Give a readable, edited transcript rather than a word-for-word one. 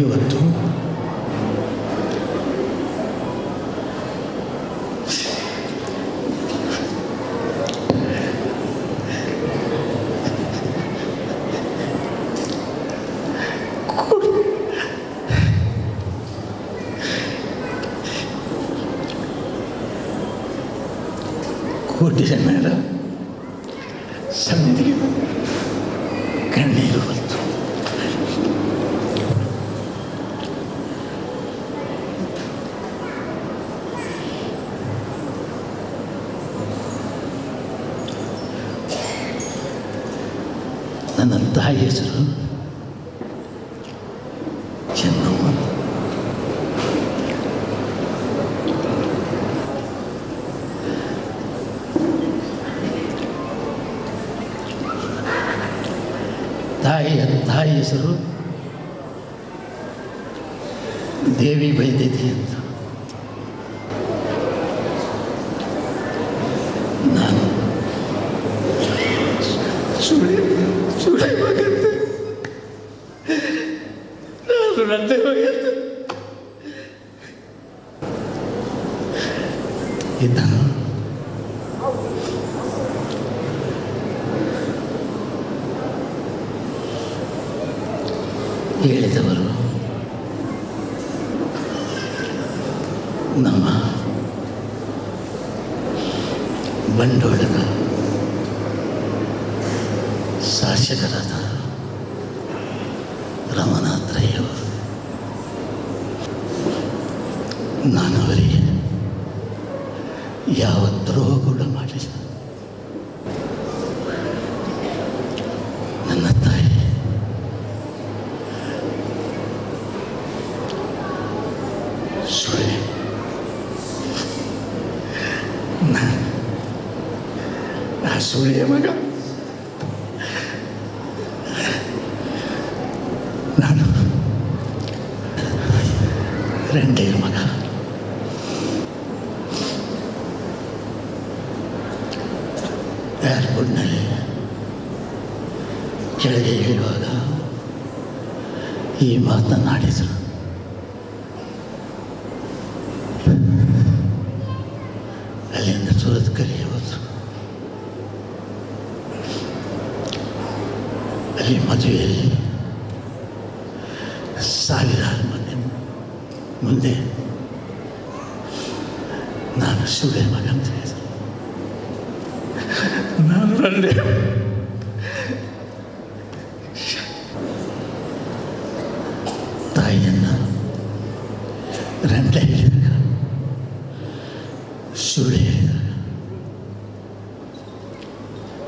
ಇವತ್ತು ಕೋಟಿ ಜನರ ಸನ್ನಿಧಿಗೆ ಕಣ್ಣೀರು ಬಂತು. ನನ್ನ ತಾಯಿ ಹೆಸರು ಚೆನ್ನಮ್ಮ. ತಾಯಿ ಹೆಸರು ದೇವಿ ಬೈದೇತಿ ಅಂತ. ನಾನು ಸುಳಿ ಹೋಗತ್ತೆ, ನಾನು ನಂದೆ ಹೋಗತ್ತೆ ಇದ್ದನು. ಹೇಳಿದವರು ನಮ್ಮ ಬಂಡವಾಳದ ಶಾಸಕರಾದ ರಮನಾಥರಯ್ಯವರು. ನಾನು ಅವರಿಗೆ ಯಾವ ದ್ರೋಹ ಕೂಡ ಮಾಡಲಿಲ್ಲ. ನನ್ನ ತಾಯಿ ಸುಳ್ಳೆ, ಆ ಸುಳ್ಳೆಯ ಮಗ. ನಾನು ರಂಡೆಯ ಮಗ. ಏರ್ಪೋರ್ಟ್ನಲ್ಲಿ ಕೆಳಗೆ ಇಳಿಯುವಾಗ ಈ ಮಾತನಾಡಿದರು. ಅಲ್ಲಿಂದ ಸುರತ್ ಕಲಿಗೆ ಹೋದರು. ಅಲ್ಲಿ ಮದುವೆಯಲ್ಲಿ ಸಾವಿರಾರು ಮಂದಿ ಮುಂದೆ ನಾನು ಸುಳ್ಳೆ ಮಗ ಅಂತ ಹೇಳಿದೆ. ನಾನು ರಂಡೆ. ತಾಯಿಯನ್ನು ರಂಡೆ ಹೇಳಿದಾಗ ಸುಳ್ಳೆ